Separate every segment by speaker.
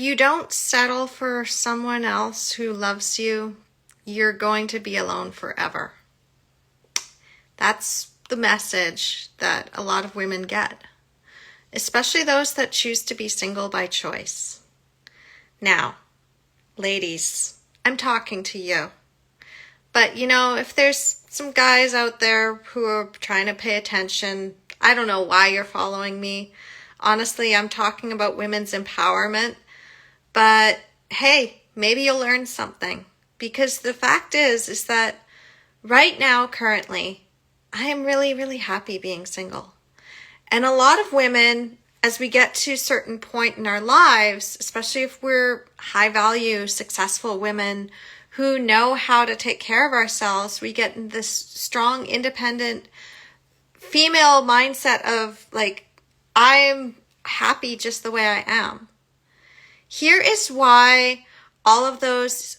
Speaker 1: you don't settle for someone else who loves you, you're going to be alone forever. That's the message that a lot of women get, especially those that choose to be single by choice. Now, ladies, I'm talking to you. But, if there's some guys out there who are trying to pay attention, I don't know why you're following me. Honestly, I'm talking about women's empowerment. But, hey, maybe you'll learn something. Because the fact is that right now, currently, I am really, really happy being single. And a lot of women, as we get to a certain point in our lives, especially if we're high-value, successful women who know how to take care of ourselves, we get in this strong, independent female mindset of I'm happy just the way I am. Here is why all of those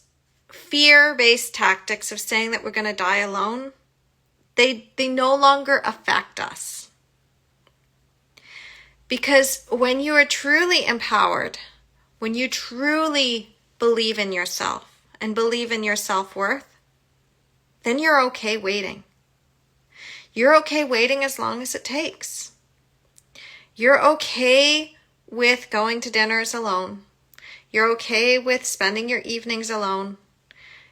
Speaker 1: fear-based tactics of saying that we're going to die alone, they no longer affect us. Because when you are truly empowered, when you truly believe in yourself and believe in your self-worth, then you're okay waiting. You're okay waiting as long as it takes. You're okay with going to dinners alone. You're okay with spending your evenings alone.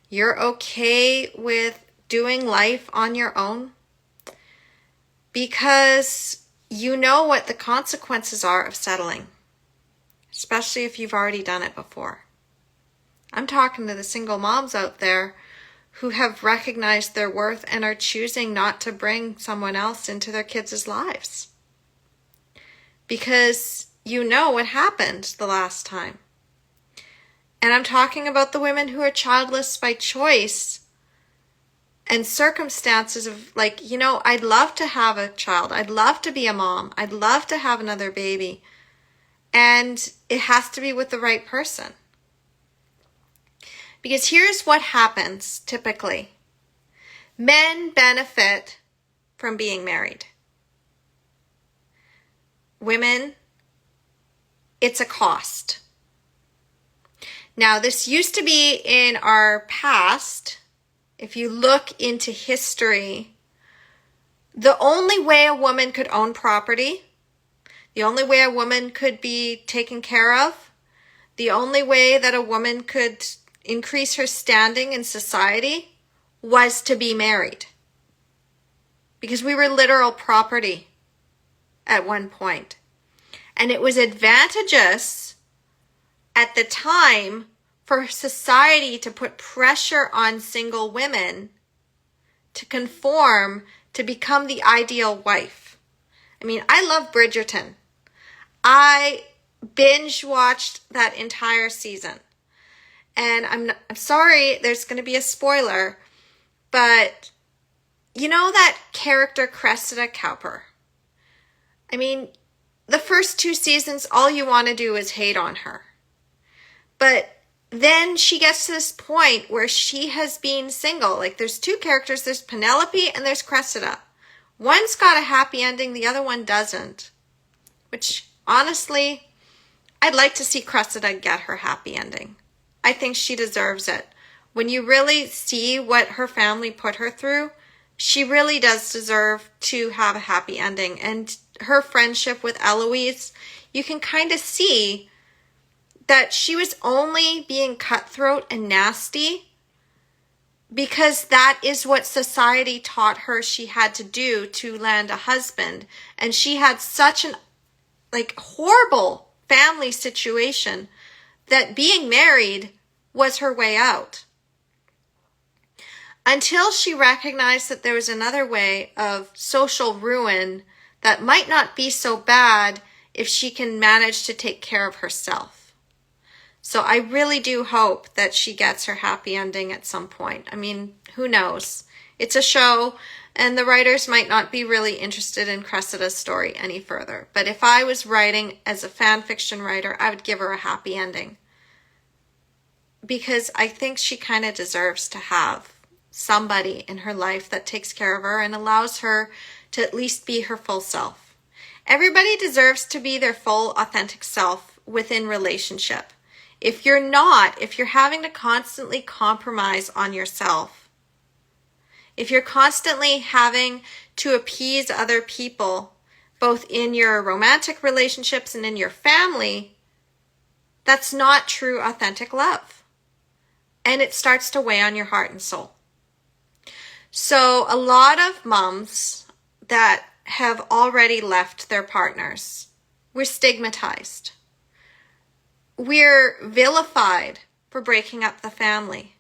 Speaker 1: You're okay with doing life on your own because you know what the consequences are of settling, especially if you've already done it before. I'm talking to the single moms out there who have recognized their worth and are choosing not to bring someone else into their kids' lives. Because you know what happened the last time. And I'm talking about the women who are childless by choice and circumstances of I'd love to have a child. I'd love to be a mom. I'd love to have another baby. And it has to be with the right person. Because here's what happens typically. Men benefit from being married. Women, it's a cost. Now, this used to be in our past. If you look into history, the only way a woman could own property, the only way a woman could be taken care of, the only way that a woman could increase her standing in society was to be married. Because we were literal property at one point. And it was advantageous at the time for society to put pressure on single women to conform to become the ideal wife. I mean, I love Bridgerton. I binge watched that entire season. And I'm sorry, there's going to be a spoiler, but you know that character Cressida Cowper? I mean, the first 2 seasons, all you want to do is hate on her. But then she gets to this point where she has been single. There's 2 characters, there's Penelope and there's Cressida. One's got a happy ending, the other one doesn't. Which, honestly, I'd like to see Cressida get her happy ending. I think she deserves it. When you really see what her family put her through, she really does deserve to have a happy ending. And her friendship with Eloise, you can kind of see that she was only being cutthroat and nasty because that is what society taught her she had to do to land a husband. And she had such an horrible family situation that being married was her way out. Until she recognized that there was another way of social ruin that might not be so bad if she can manage to take care of herself. So I really do hope that she gets her happy ending at some point. I mean, who knows? It's a show, and the writers might not be really interested in Cressida's story any further. But if I was writing as a fan fiction writer, I would give her a happy ending. Because I think she kind of deserves to have somebody in her life that takes care of her and allows her to at least be her full self. Everybody deserves to be their full, authentic self within relationship. If you're having to constantly compromise on yourself, if you're constantly having to appease other people, both in your romantic relationships and in your family, that's not true, authentic love. And it starts to weigh on your heart and soul. So a lot of moms that have already left their partners, we're stigmatized. We're vilified for breaking up the family.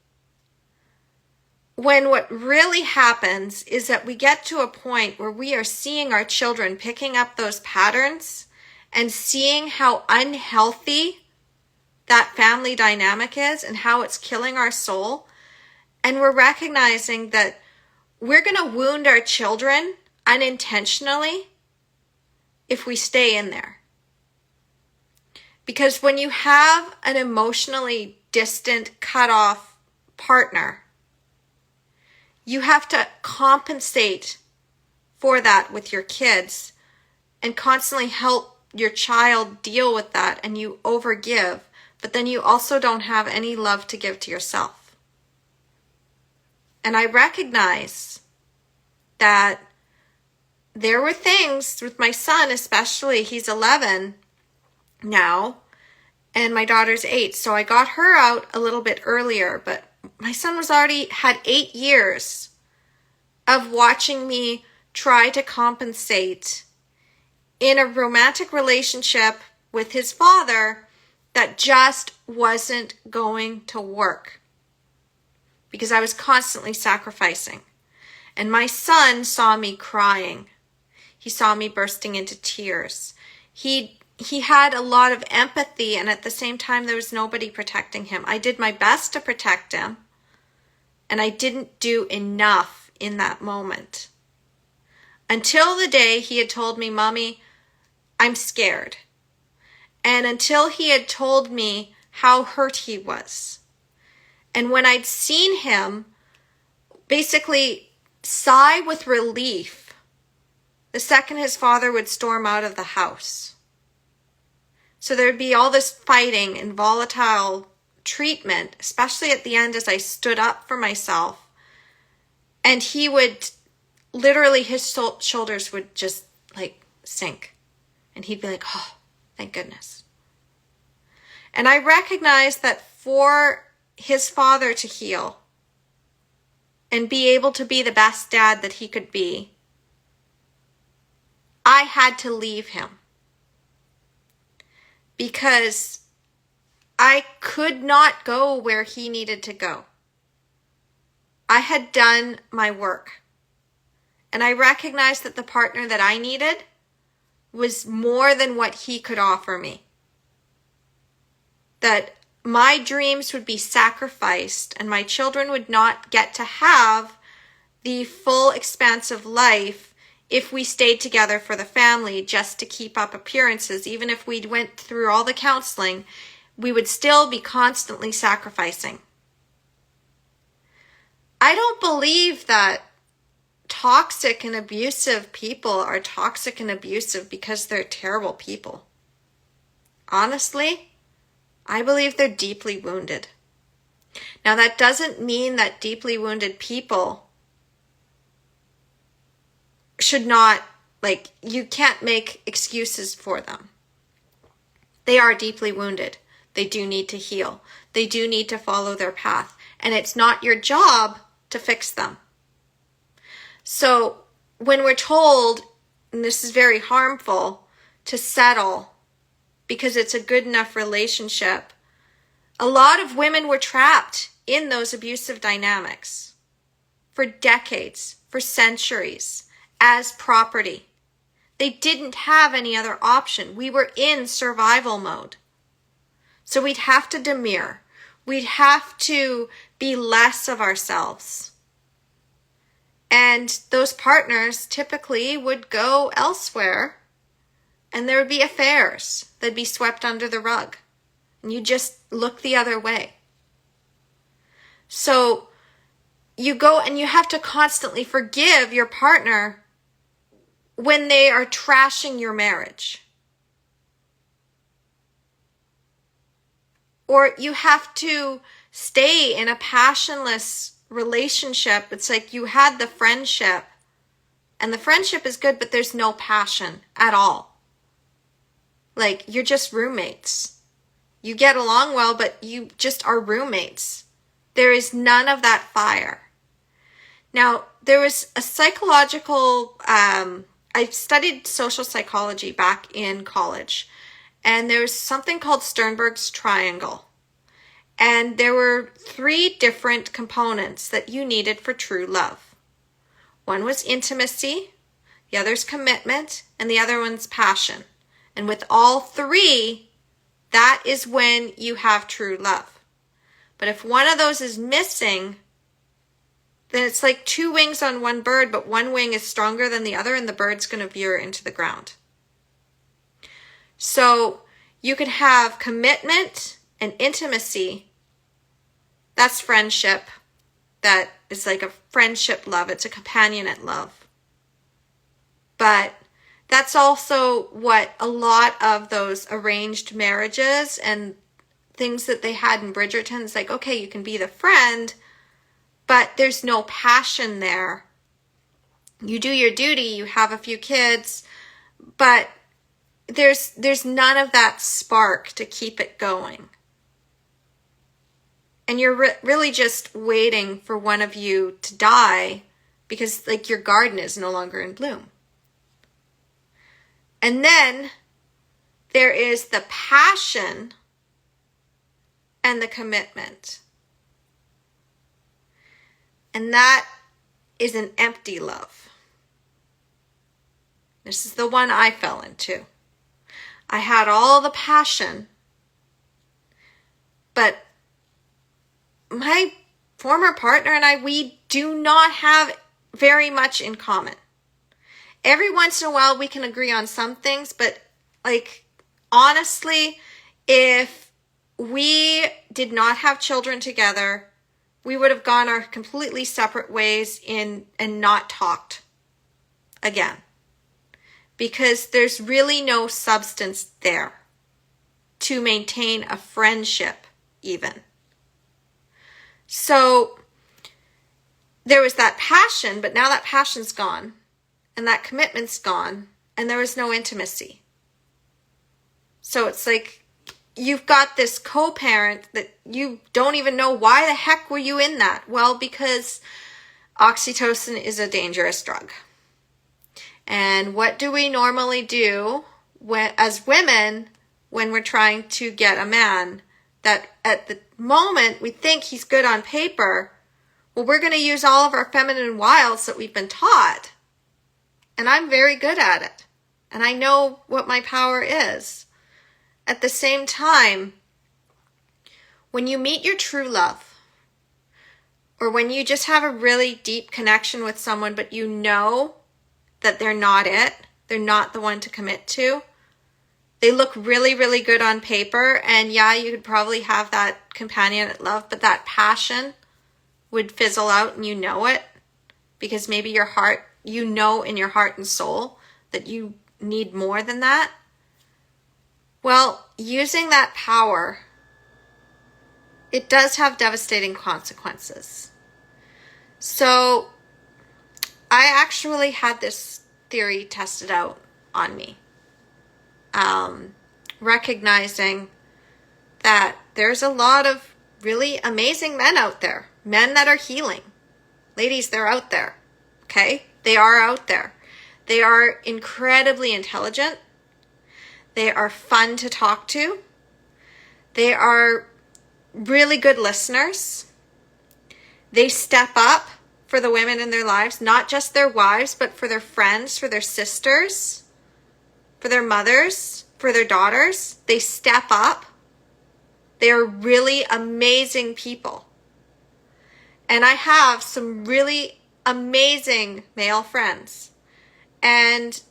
Speaker 1: When what really happens is that we get to a point where we are seeing our children picking up those patterns and seeing how unhealthy that family dynamic is and how it's killing our soul. And we're recognizing that we're going to wound our children unintentionally if we stay in there. Because when you have an emotionally distant, cut off partner, you have to compensate for that with your kids and constantly help your child deal with that, and you overgive, but then you also don't have any love to give to yourself. And I recognize that there were things with my son, especially, he's 11 now, and my daughter's 8. So I got her out a little bit earlier, but my son was already had 8 years of watching me try to compensate in a romantic relationship with his father that just wasn't going to work because I was constantly sacrificing. And my son saw me crying. He saw me bursting into tears. He had a lot of empathy, and at the same time, there was nobody protecting him. I did my best to protect him, and I didn't do enough in that moment. Until the day he had told me, "Mommy, I'm scared." And until he had told me how hurt he was. And when I'd seen him basically sigh with relief the second his father would storm out of the house. So there'd be all this fighting and volatile treatment, especially at the end as I stood up for myself. And he would, literally his shoulders would just like sink. And he'd be like, "Oh, thank goodness." And I recognized that for his father to heal and be able to be the best dad that he could be, I had to leave him. Because I could not go where he needed to go. I had done my work. And I recognized that the partner that I needed was more than what he could offer me. That my dreams would be sacrificed and my children would not get to have the full expansive life if we stayed together for the family just to keep up appearances. Even if we went through all the counseling, we would still be constantly sacrificing. I don't believe that toxic and abusive people are toxic and abusive because they're terrible people. Honestly, I believe they're deeply wounded. Now, that doesn't mean that deeply wounded people should not, you can't make excuses for them. They are deeply wounded. They do need to heal. They do need to follow their path. And it's not your job to fix them. So when we're told, and this is very harmful, to settle because it's a good enough relationship, a lot of women were trapped in those abusive dynamics for decades, for centuries, as property. They didn't have any other option. We were in survival mode. So we'd have to demur. We'd have to be less of ourselves. And those partners typically would go elsewhere, and there would be affairs that'd be swept under the rug. And you just look the other way. So you go and you have to constantly forgive your partner when they are trashing your marriage. Or you have to stay in a passionless relationship. It's like you had the friendship, and the friendship is good, but there's no passion at all. Like, you're just roommates. You get along well, but you just are roommates. There is none of that fire. Now, there was a psychological, I studied social psychology back in college, and there was something called Sternberg's triangle. And there were 3 different components that you needed for true love. One was intimacy, the other's commitment, and the other one's passion. And with all 3, that is when you have true love. But if one of those is missing, then it's like 2 wings on one bird, but one wing is stronger than the other, and the bird's going to veer into the ground. So you could have commitment and intimacy. That's friendship. That is like a friendship love. It's a companionate love. But that's also what a lot of those arranged marriages and things that they had in Bridgerton, it's like, okay, you can be the friend, but there's no passion there. You do your duty, you have a few kids, but there's none of that spark to keep it going. And you're really just waiting for one of you to die because, like, your garden is no longer in bloom. And then there is the passion and the commitment. And that is an empty love. This is the one I fell into. I had all the passion, but my former partner and I, we do not have very much in common. Every once in a while we can agree on some things, but like, honestly, if we did not have children together, we would have gone our completely separate ways and not talked again. Because there's really no substance there to maintain a friendship even. So there was that passion, but now that passion's gone and that commitment's gone and there was no intimacy. So it's like you've got this co-parent that you don't even know, why the heck were you in that? Well, because oxytocin is a dangerous drug. And what do we normally do as women when we're trying to get a man that at the moment we think he's good on paper? Well, we're going to use all of our feminine wiles that we've been taught. And I'm very good at it. And I know what my power is. At the same time, when you meet your true love, or when you just have a really deep connection with someone, but you know that they're not it, they're not the one to commit to, they look really, really good on paper, and yeah, you could probably have that companionate love, but that passion would fizzle out and you know it, because maybe your heart, you know in your heart and soul that you need more than that. Well, using that power, it does have devastating consequences. So I actually had this theory tested out on me, recognizing that there's a lot of really amazing men out there, men that are healing. Ladies, they're out there, okay? They are out there. They are incredibly intelligent. They are fun to talk to. They are really good listeners. They step up for the women in their lives, not just their wives, but for their friends, for their sisters, for their mothers, for their daughters. They step up. They are really amazing people. And I have some really amazing male friends. And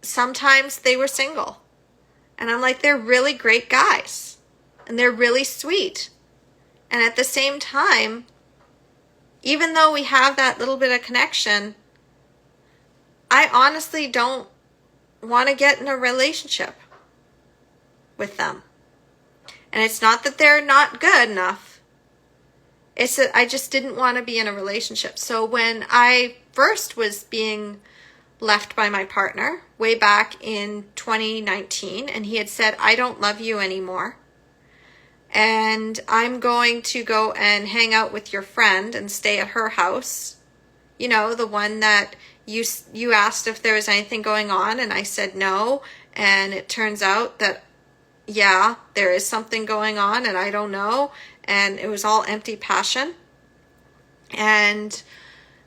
Speaker 1: sometimes they were single. And I'm like, they're really great guys. And they're really sweet. And at the same time, even though we have that little bit of connection, I honestly don't want to get in a relationship with them. And it's not that they're not good enough. It's that I just didn't want to be in a relationship. So when I first was being left by my partner way back in 2019, and he had said, I don't love you anymore, and I'm going to go and hang out with your friend and stay at her house, you know, the one that you asked if there was anything going on, and I said no, and it turns out that yeah, there is something going on and I don't know, and it was all empty passion. And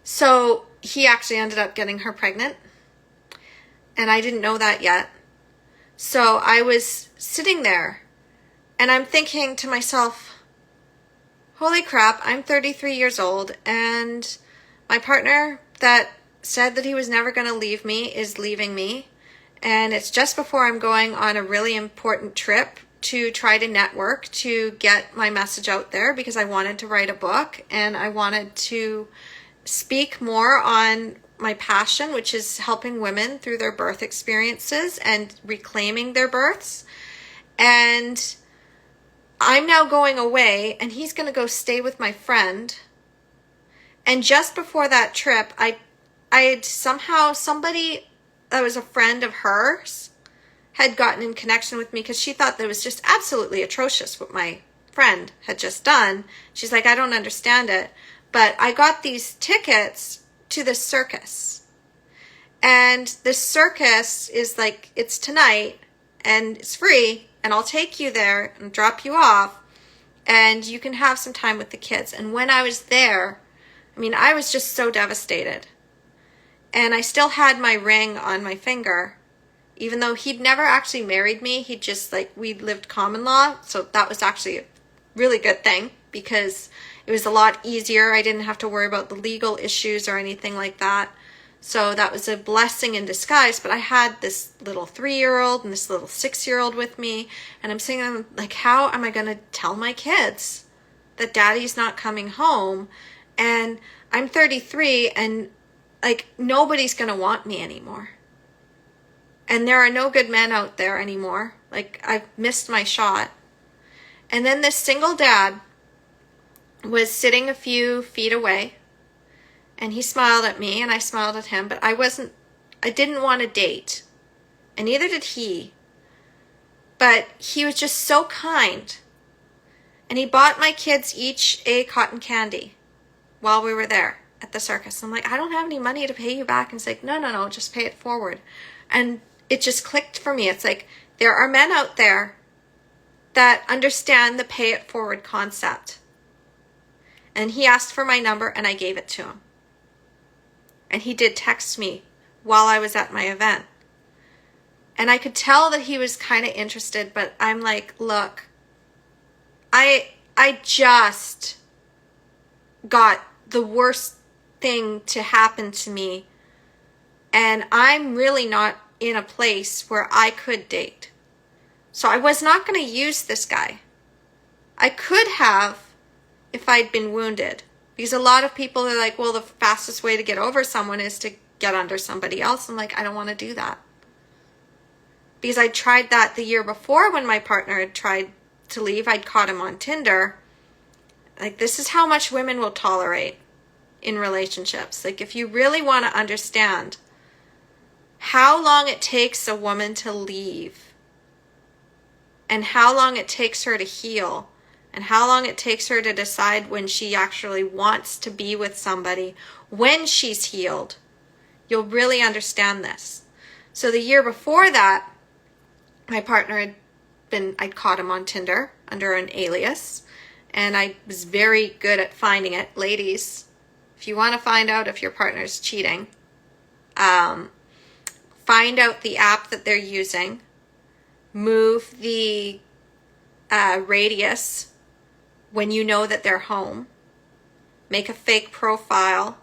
Speaker 1: so he actually ended up getting her pregnant, and I didn't know that yet. So I was sitting there and I'm thinking to myself, holy crap, I'm 33 years old, and my partner that said that he was never going to leave me is leaving me. And it's just before I'm going on a really important trip to try to network, to get my message out there, because I wanted to write a book and I wanted to speak more on my passion, which is helping women through their birth experiences and reclaiming their births. And I'm now going away, and he's going to go stay with my friend. And just before that trip, I had somehow, somebody that was a friend of hers had gotten in connection with me, because she thought that it was just absolutely atrocious what my friend had just done. She's like, I don't understand it, but I got these tickets to this circus. And this circus is like, it's tonight and it's free, and I'll take you there and drop you off, and you can have some time with the kids. And when I was there, I mean, I was just so devastated. And I still had my ring on my finger, even though he'd never actually married me. He just, like, we lived common law. So that was actually a really good thing, because it was a lot easier. I didn't have to worry about the legal issues or anything like that. So that was a blessing in disguise. But I had this little 3-year-old and this little 6-year-old with me. And I'm saying, like, how am I going to tell my kids that daddy's not coming home? And I'm 33, and like, nobody's going to want me anymore. And there are no good men out there anymore. Like, I've missed my shot. And then this single dad was sitting a few feet away, and he smiled at me and I smiled at him, but I didn't want to date, and neither did he. But he was just so kind. And he bought my kids each a cotton candy while we were there at the circus. I'm like, I don't have any money to pay you back. And he's like, no, just pay it forward. And it just clicked for me. It's like, there are men out there that understand the pay it forward concept. And he asked for my number, and I gave it to him. And he did text me while I was at my event. And I could tell that he was kind of interested, but I'm like, look, I just got the worst thing to happen to me, and I'm really not in a place where I could date. So I was not going to use this guy. I could have if I'd been wounded, because a lot of people are like, well, the fastest way to get over someone is to get under somebody else. I'm like, I don't want to do that, because I tried that the year before when my partner had tried to leave. I'd caught him on Tinder. Like, this is how much women will tolerate in relationships. Like, if you really want to understand how long it takes a woman to leave, and how long it takes her to heal, and how long it takes her to decide when she actually wants to be with somebody when she's healed, you'll really understand this. So the year before that, my partner I'd caught him on Tinder under an alias, and I was very good at finding it. Ladies, if you want to find out if your partner's cheating, find out the app that they're using, move the radius when you know that they're home, make a fake profile,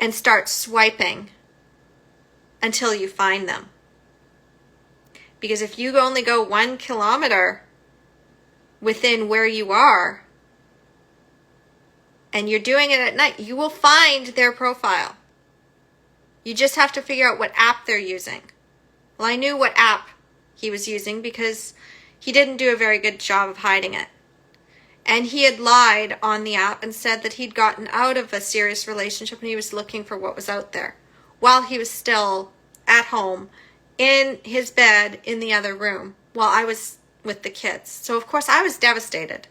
Speaker 1: and start swiping until you find them. Because if you only go 1 kilometer within where you are, and you're doing it at night, you will find their profile. You just have to figure out what app they're using. Well, I knew what app he was using because he didn't do a very good job of hiding it. And he had lied on the app and said that he'd gotten out of a serious relationship and he was looking for what was out there while he was still at home in his bed in the other room while I was with the kids. So of course I was devastated.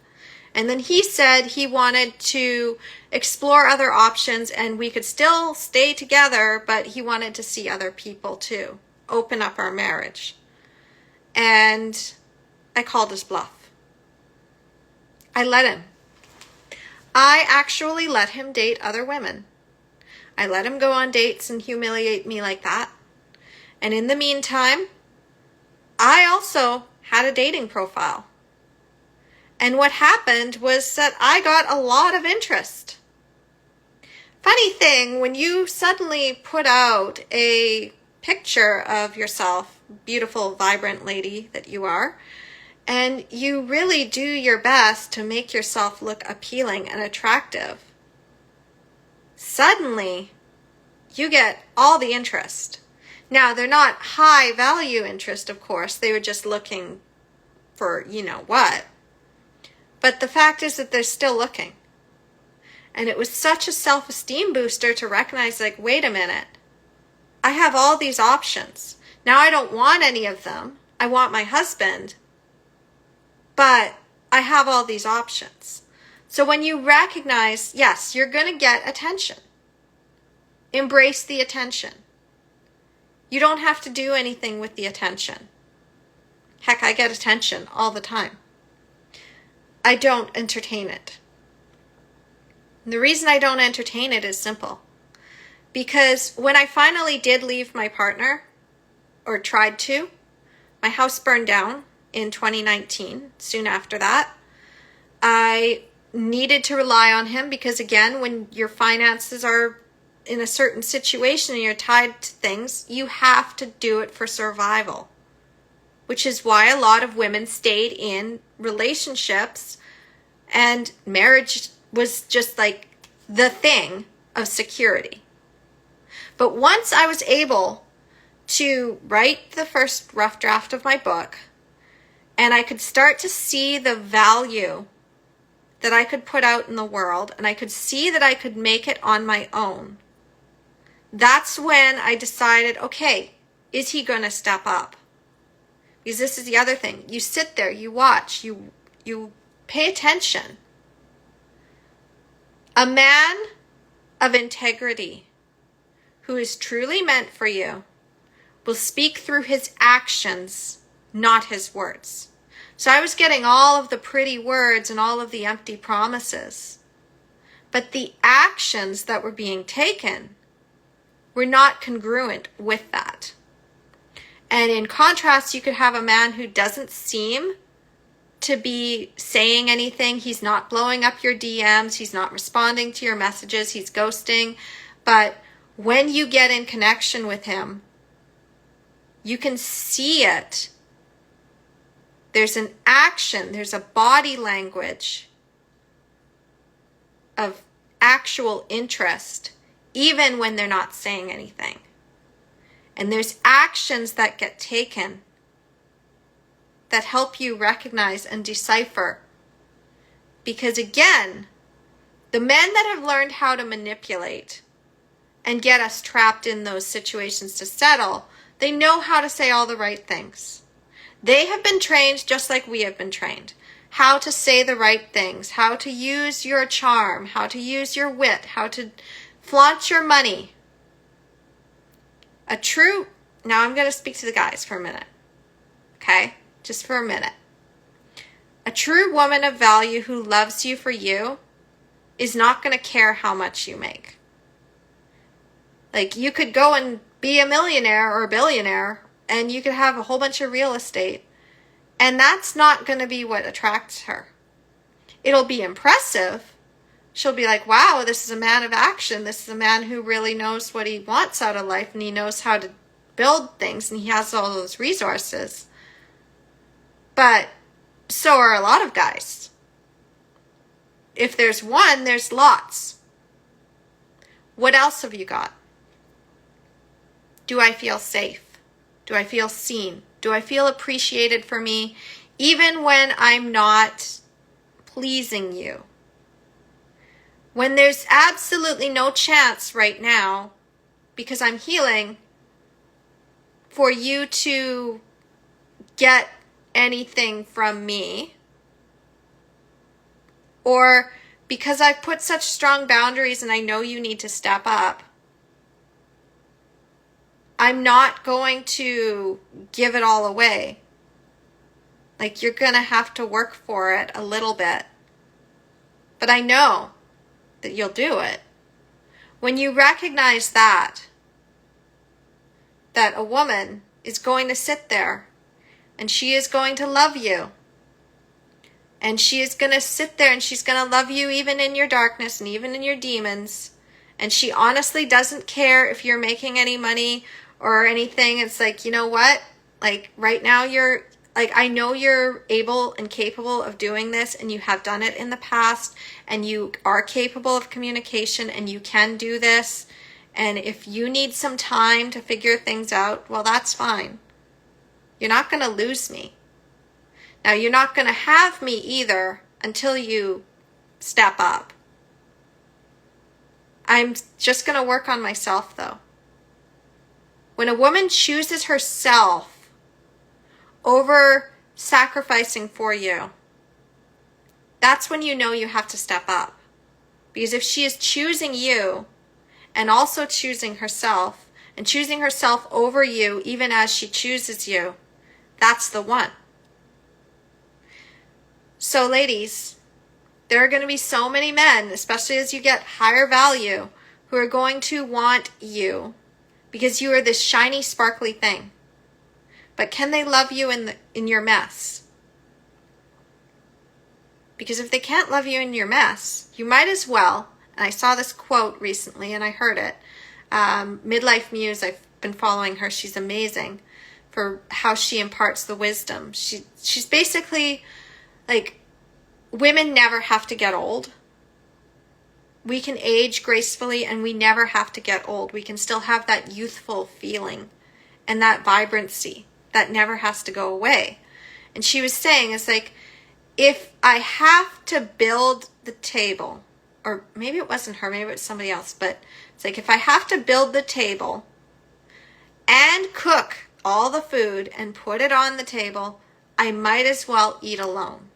Speaker 1: And then he said he wanted to explore other options and we could still stay together, but he wanted to see other people too, open up our marriage. And I called his bluff. I let him. I actually let him date other women. I let him go on dates and humiliate me like that. And in the meantime, I also had a dating profile. And what happened was that I got a lot of interest. Funny thing, when you suddenly put out a picture of yourself, beautiful, vibrant lady that you are, and you really do your best to make yourself look appealing and attractive, suddenly you get all the interest. Now, they're not high value interest, of course. They were just looking for you know what. But the fact is that they're still looking. And it was such a self-esteem booster to recognize, like, wait a minute. I have all these options. Now I don't want any of them. I want my husband. But I have all these options. So when you recognize, yes, you're going to get attention. Embrace the attention. You don't have to do anything with the attention. Heck, I get attention all the time. I don't entertain it. And the reason I don't entertain it is simple. Because when I finally did leave my partner, or tried to, my house burned down in 2019. Soon after that, I needed to rely on him because, again, when your finances are in a certain situation and you're tied to things, you have to do it for survival. Which is why a lot of women stayed in relationships and marriage was just like the thing of security. But once I was able to write the first rough draft of my book and I could start to see the value that I could put out in the world and I could see that I could make it on my own, that's when I decided, okay, is he going to step up? Because this is the other thing. You sit there, you watch, you pay attention. A man of integrity who is truly meant for you will speak through his actions, not his words. So I was getting all of the pretty words and all of the empty promises. But the actions that were being taken were not congruent with that. And in contrast, you could have a man who doesn't seem to be saying anything. He's not blowing up your DMs. He's not responding to your messages. He's ghosting. But when you get in connection with him, you can see it. There's an action. There's a body language of actual interest, even when they're not saying anything. And there's actions that get taken that help you recognize and decipher. Because again, the men that have learned how to manipulate and get us trapped in those situations to settle, they know how to say all the right things. They have been trained just like we have been trained. How to say the right things, how to use your charm, how to use your wit, how to flaunt your money. Now I'm going to speak to the guys for a minute. Okay? Just for a minute. A true woman of value who loves you for you is not going to care how much you make. Like, you could go and be a millionaire or a billionaire and you could have a whole bunch of real estate, and that's not going to be what attracts her. It'll be impressive. She'll be like, wow, this is a man of action. This is a man who really knows what he wants out of life, and he knows how to build things, and he has all those resources. But so are a lot of guys. If there's one, there's lots. What else have you got? Do I feel safe? Do I feel seen? Do I feel appreciated for me even when I'm not pleasing you. When there's absolutely no chance right now, because I'm healing, for you to get anything from me, or because I've put such strong boundaries and I know you need to step up, I'm not going to give it all away. Like, you're going to have to work for it a little bit. But I know that you'll do it. When you recognize that a woman is going to sit there and she is going to love you. And she is going to sit there and she's going to love you even in your darkness and even in your demons. And she honestly doesn't care if you're making any money or anything. It's like, you know what? Like, right now you're, like, I know you're able and capable of doing this, and you have done it in the past, and you are capable of communication, and you can do this. And if you need some time to figure things out, well, that's fine. You're not going to lose me. Now, you're not going to have me either until you step up. I'm just going to work on myself, though. When a woman chooses herself over sacrificing for you, that's when you know you have to step up. Because if she is choosing you and also choosing herself, and choosing herself over you even as she chooses you, that's the one. So ladies, there are going to be so many men, especially as you get higher value, who are going to want you because you are this shiny, sparkly thing. But can they love you in your mess? Because if they can't love you in your mess, you might as well, and I saw this quote recently and I heard it, Midlife Muse, I've been following her, she's amazing for how she imparts the wisdom. She's basically like, women never have to get old. We can age gracefully and we never have to get old. We can still have that youthful feeling and that vibrancy that never has to go away. And she was saying, it's like, if I have to build the table, or maybe it wasn't her, maybe it was somebody else, but it's like, if I have to build the table and cook all the food and put it on the table, I might as well eat alone.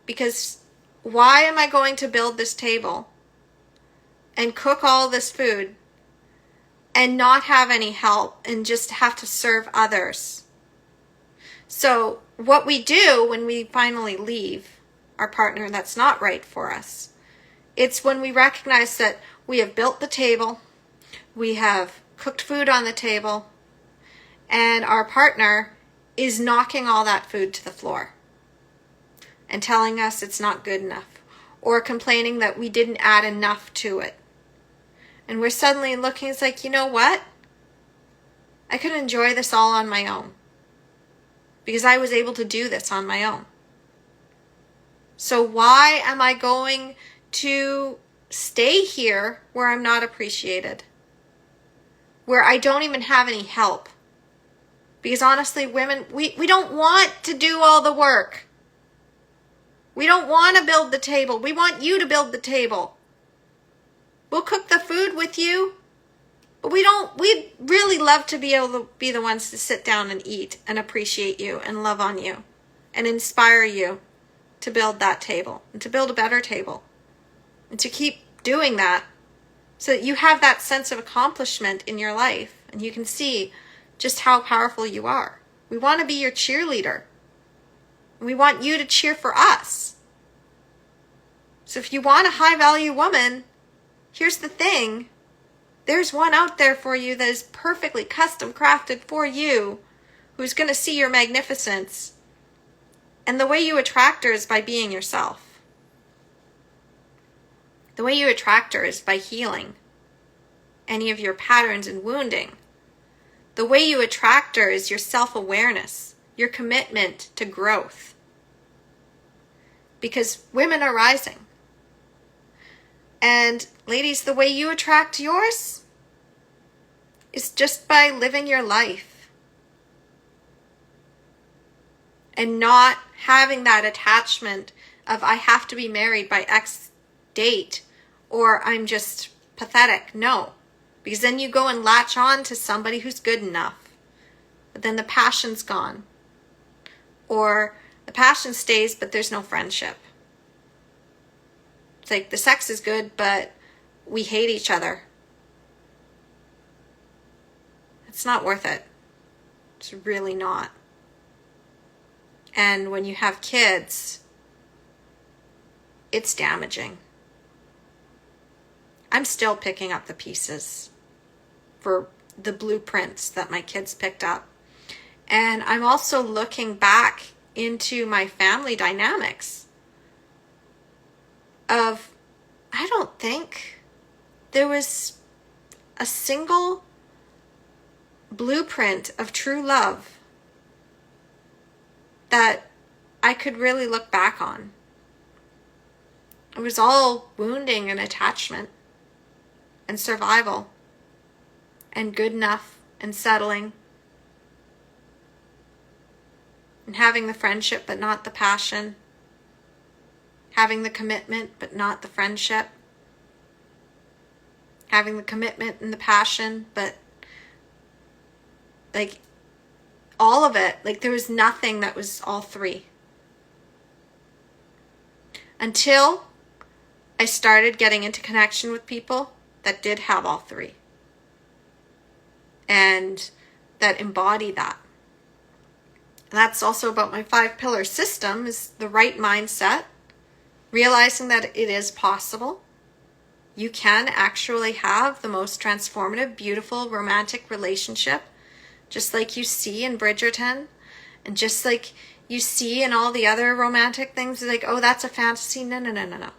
Speaker 1: Because why am I going to build this table and cook all this food and not have any help and just have to serve others? So what we do when we finally leave our partner that's not right for us, it's when we recognize that we have built the table, we have cooked food on the table, and our partner is knocking all that food to the floor and telling us it's not good enough, or complaining that we didn't add enough to it. And we're suddenly looking, it's like, you know what? I could enjoy this all on my own because I was able to do this on my own. So why am I going to stay here where I'm not appreciated? Where I don't even have any help? Because honestly, women, we don't want to do all the work. We don't want to build the table. We want you to build the table. We'll cook the food with you, but we'd really love to be able to be the ones to sit down and eat and appreciate you and love on you and inspire you to build that table and to build a better table and to keep doing that so that you have that sense of accomplishment in your life and you can see just how powerful you are. We want to be your cheerleader. We want you to cheer for us. So if you want a high value woman, here's the thing. There's one out there for you that is perfectly custom crafted for you, who's going to see your magnificence. And the way you attract her is by being yourself. The way you attract her is by healing any of your patterns and wounding. The way you attract her is your self-awareness, your commitment to growth. Because women are rising. And ladies, the way you attract yours is just by living your life. and not having that attachment of I have to be married by X date or I'm just pathetic. No, because then you go and latch on to somebody who's good enough, but then the passion's gone, or the passion stays but there's no friendship. It's like the sex is good but we hate each other. It's not worth it. It's really not. And when you have kids, it's damaging. I'm still picking up the pieces for the blueprints that my kids picked up. And I'm also looking back into my family dynamics of, I don't think there was a single blueprint of true love that I could really look back on. It was all wounding and attachment and survival and good enough and settling and having the friendship but not the passion, having the commitment but not the friendship, having the commitment and the passion but like all of it, like there was nothing that was all three. Until I started getting into connection with people that did have all three and that embody that. And that's also about my 5-pillar system, is the right mindset, realizing that it is possible. You can actually have the most transformative, beautiful, romantic relationship, just like you see in Bridgerton, and just like you see in all the other romantic things. Like, oh, that's a fantasy. No.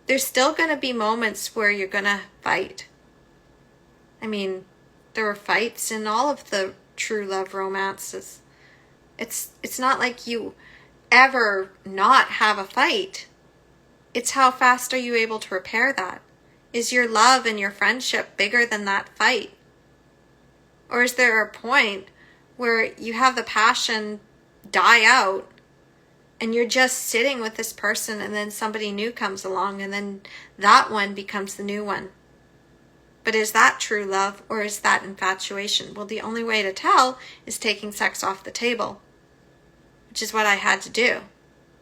Speaker 1: There's still going to be moments where you're going to fight. I mean, there were fights in all of the true love romances. It's not like you ever not have a fight. It's how fast are you able to repair that? Is your love and your friendship bigger than that fight? Or is there a point where you have the passion die out and you're just sitting with this person and then somebody new comes along and then that one becomes the new one? But is that true love or is that infatuation? Well, the only way to tell is taking sex off the table, which is what I had to do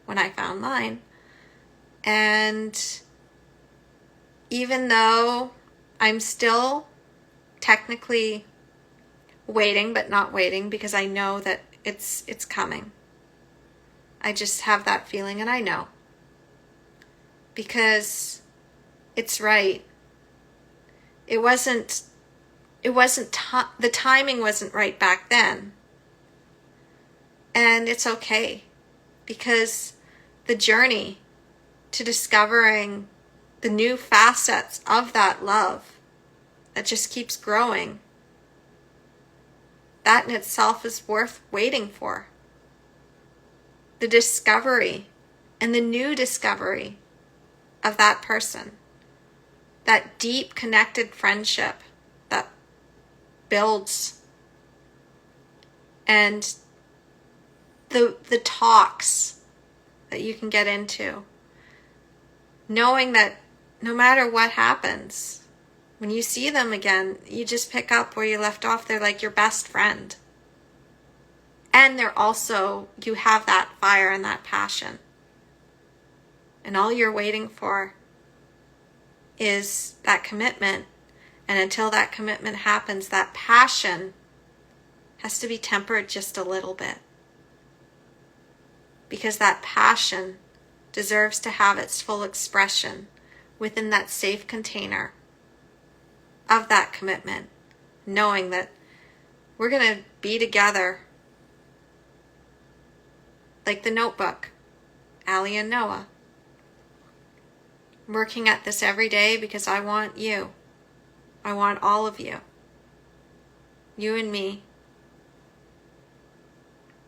Speaker 1: when I found mine. And even though I'm still technically waiting, but not waiting, because I know that it's coming. I just have that feeling, and I know. Because it's right. The timing wasn't right back then. And it's okay. Because the journey to discovering the new facets of that love that just keeps growing, that in itself is worth waiting for. The discovery and the new discovery of that person, that deep connected friendship that builds, and the talks that you can get into, knowing that no matter what happens, when you see them again, you just pick up where you left off. They're like your best friend. And they're also, you have that fire and that passion. And all you're waiting for is that commitment. And until that commitment happens, that passion has to be tempered just a little bit. Because that passion deserves to have its full expression within that safe container of that commitment, knowing that we're going to be together like the Notebook, Allie and Noah. I'm working at this every day because I want you. I want all of you. You and me.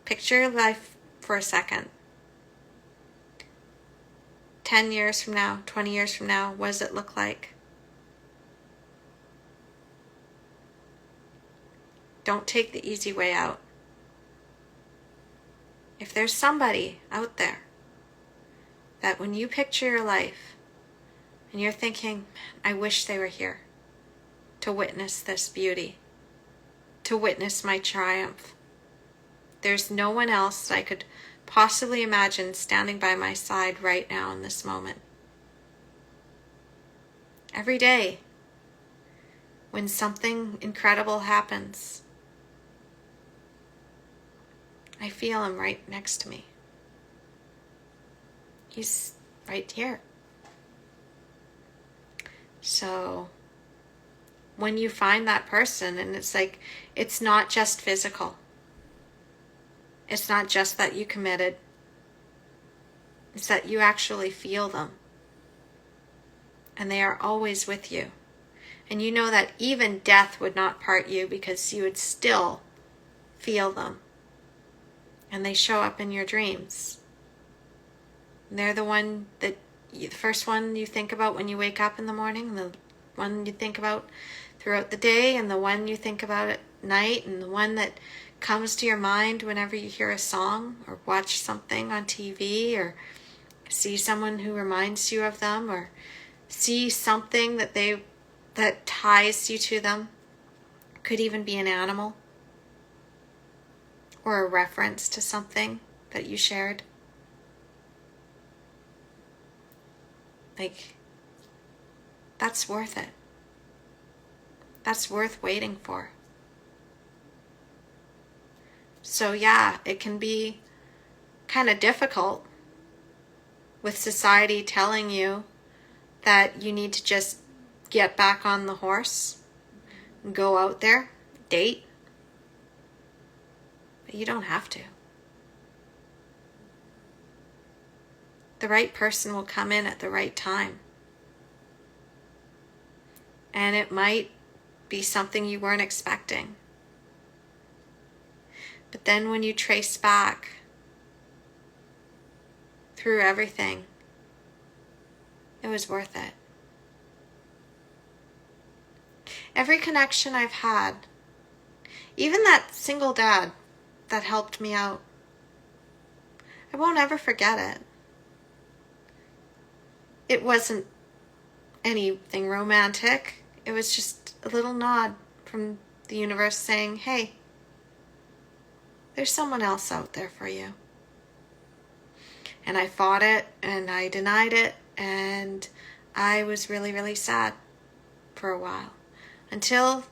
Speaker 1: Picture your life for a second. 10 years from now, 20 years from now, what does it look like? Don't take the easy way out. if there's somebody out there that when you picture your life and you're thinking, I wish they were here to witness this beauty, to witness my triumph. There's no one else I could possibly imagine standing by my side right now in this moment. Every day, when something incredible happens, I feel him right next to me. He's right here. So when you find that person, and it's like, it's not just physical. It's not just that you committed. It's that you actually feel them. And they are always with you. And you know that even death would not part you, because you would still feel them. And they show up in your dreams. And they're the first one you think about when you wake up in the morning, and the one you think about throughout the day, and the one you think about at night, and the one that comes to your mind whenever you hear a song or watch something on TV or see someone who reminds you of them, or see something that ties you to them. Could even be an animal or a reference to something that you shared. Like, that's worth it. That's worth waiting for. So yeah, it can be kind of difficult with society telling you that you need to just get back on the horse and go out there, date. But you don't have to. The right person will come in at the right time. And it might be something you weren't expecting. But then when you trace back through everything, it was worth it. Every connection I've had, even that single dad that helped me out, I won't ever forget it. It wasn't anything romantic. It was just a little nod from the universe saying, hey, there's someone else out there for you. And I fought it, and I denied it, and I was really, really sad for a while. Until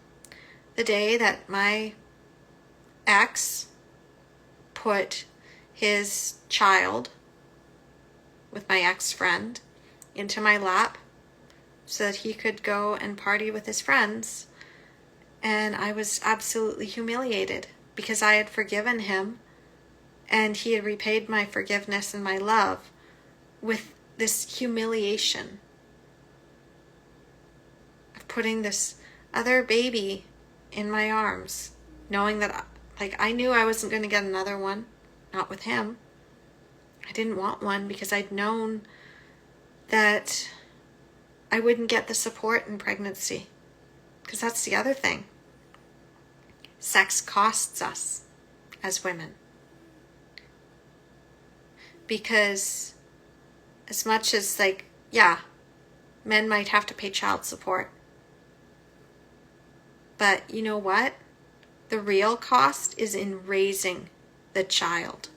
Speaker 1: the day that my ex put his child with my ex-friend into my lap so that he could go and party with his friends. And I was absolutely humiliated because I had forgiven him, and he had repaid my forgiveness and my love with this humiliation of putting this other baby in my arms, knowing that, like, I knew I wasn't going to get another one, not with him. I didn't want one because I'd known that I wouldn't get the support in pregnancy. Because that's the other thing. Sex costs us as women. Because as much as, like, yeah, men might have to pay child support. But you know what? The real cost is in raising the child.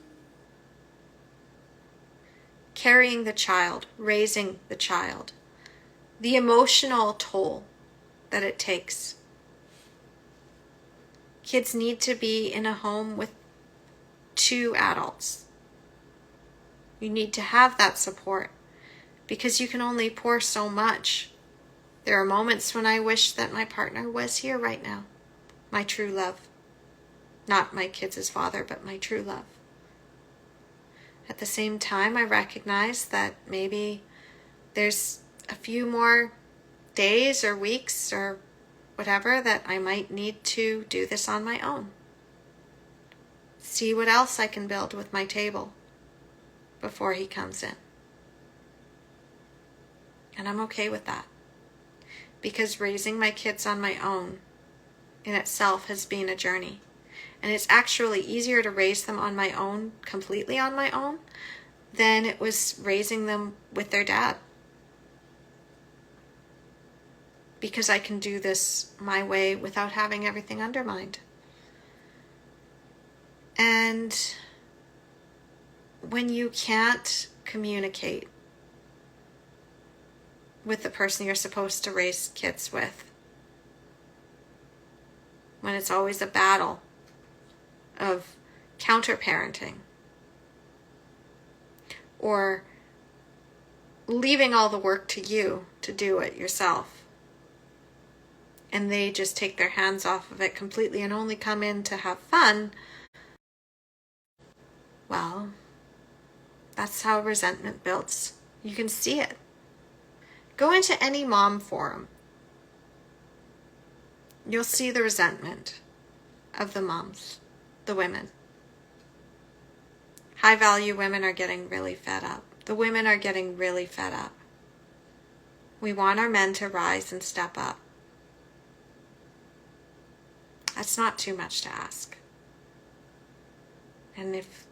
Speaker 1: Carrying the child, raising the child. The emotional toll that it takes. Kids need to be in a home with 2 adults. You need to have that support because you can only pour so much. There are moments when I wish that my partner was here right now. My true love. Not my kids' father, but my true love. At the same time, I recognize that maybe there's a few more days or weeks or whatever that I might need to do this on my own. See what else I can build with my table before he comes in. And I'm okay with that. Because raising my kids on my own in itself has been a journey. And it's actually easier to raise them on my own, completely on my own, than it was raising them with their dad. Because I can do this my way without having everything undermined. And when you can't communicate with the person you're supposed to raise kids with, when it's always a battle of counter-parenting, or leaving all the work to you to do it yourself, and they just take their hands off of it completely and only come in to have fun, well, that's how resentment builds. You can see it. Go into any mom forum. You'll see the resentment of the moms, the women. High value women are getting really fed up. The women are getting really fed up. We want our men to rise and step up. That's not too much to ask. And if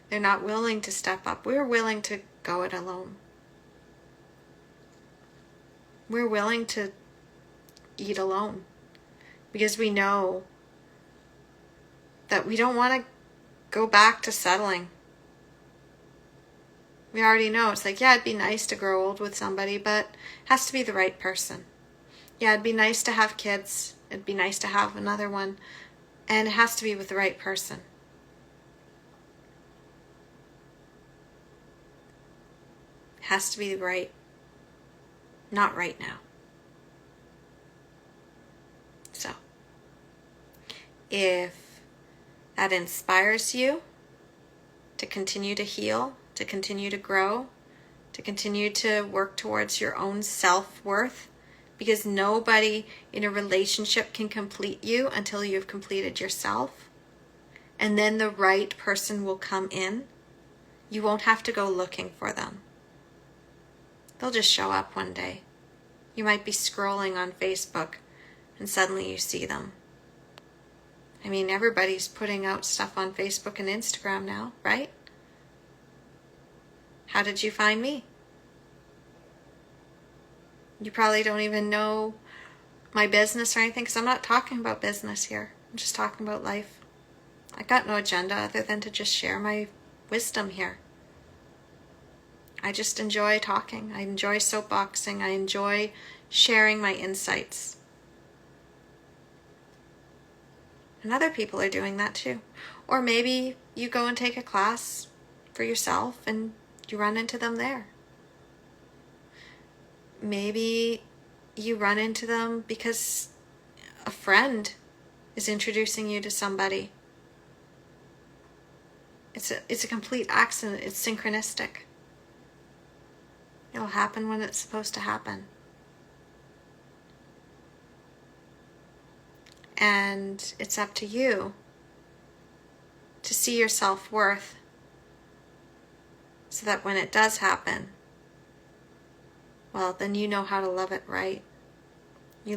Speaker 1: they're not willing to step up, we're willing to go it alone. We're willing to eat alone because we know that we don't want to go back to settling. We already know. It's like, yeah, it'd be nice to grow old with somebody, but it has to be the right person. Yeah, it'd be nice to have kids. It'd be nice to have another one. And it has to be with the right person. It has to be right. Not right now. So, if that inspires you to continue to heal, to continue to grow, to continue to work towards your own self-worth, because nobody in a relationship can complete you until you've completed yourself, and then the right person will come in. You won't have to go looking for them. They'll just show up one day. You might be scrolling on Facebook and suddenly you see them. I mean, everybody's putting out stuff on Facebook and Instagram now, right? How did you find me? You probably don't even know my business or anything because I'm not talking about business here. I'm just talking about life. I got no agenda other than to just share my wisdom here. I just enjoy talking. I enjoy soapboxing. I enjoy sharing my insights. And other people are doing that too. Or maybe you go and take a class for yourself and you run into them there. Maybe you run into them because a friend is introducing you to somebody. It's a complete accident. It's synchronistic. It'll happen when it's supposed to happen. And it's up to you to see your self-worth so that when it does happen, well, then you know how to love it right. You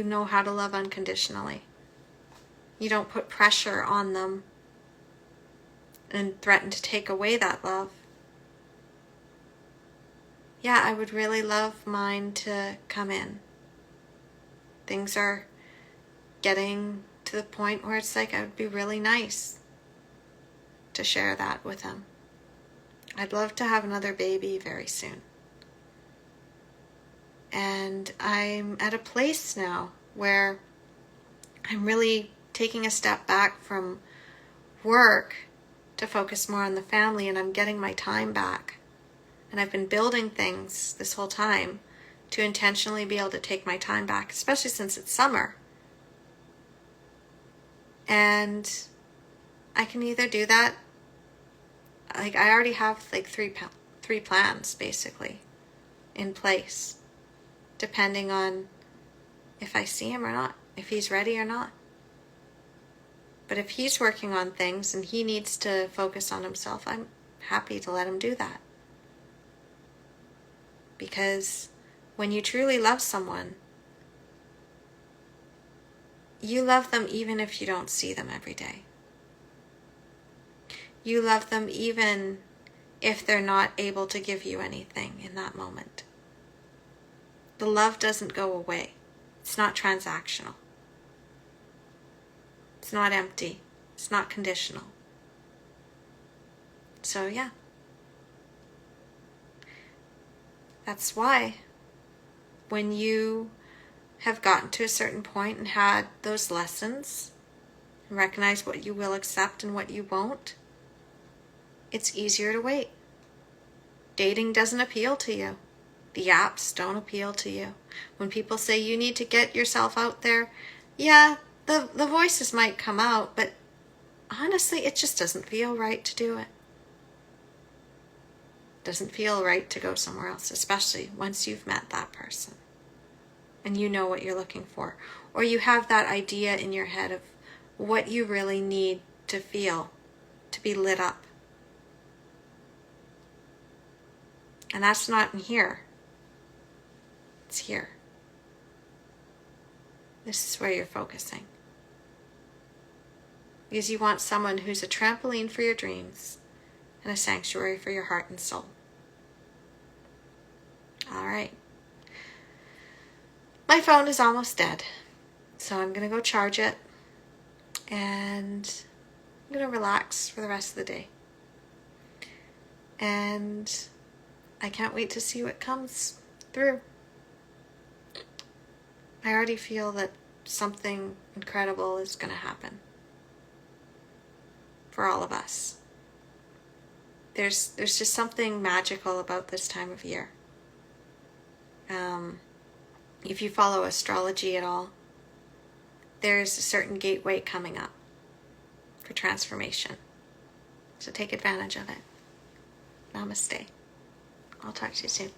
Speaker 1: know how to love unconditionally. You don't put pressure on them and threaten to take away that love. Yeah, I would really love mine to come in. Things are getting to the point where it's like I would be really nice to share that with him. I'd love to have another baby very soon. And I'm at a place now where I'm really taking a step back from work to focus more on the family, and I'm getting my time back. And I've been building things this whole time to intentionally be able to take my time back, especially since it's summer. And I can either do that, like I already have like three plans basically in place, depending on if I see him or not, if he's ready or not. But if he's working on things and he needs to focus on himself, I'm happy to let him do that. Because when you truly love someone, you love them even if you don't see them every day. You love them even if they're not able to give you anything in that moment. The love doesn't go away. It's not transactional. It's not empty. It's not conditional. So yeah. That's why when you have gotten to a certain point and had those lessons, and recognize what you will accept and what you won't, it's easier to wait. Dating doesn't appeal to you. The apps don't appeal to you. When people say you need to get yourself out there, yeah, the voices might come out, but honestly, it just doesn't feel right to do it. Doesn't feel right to go somewhere else, especially once you've met that person and you know what you're looking for, or you have that idea in your head of what you really need to feel to be lit up. And that's not in here. It's here. This is where you're focusing. Because you want someone who's a trampoline for your dreams and a sanctuary for your heart and soul. All right. My phone is almost dead, so I'm going to go charge it, and I'm going to relax for the rest of the day. And I can't wait to see what comes through. I already feel that something incredible is going to happen for all of us. There's just something magical about this time of year. If you follow astrology at all, there's a certain gateway coming up for transformation. So take advantage of it. Namaste. I'll talk to you soon.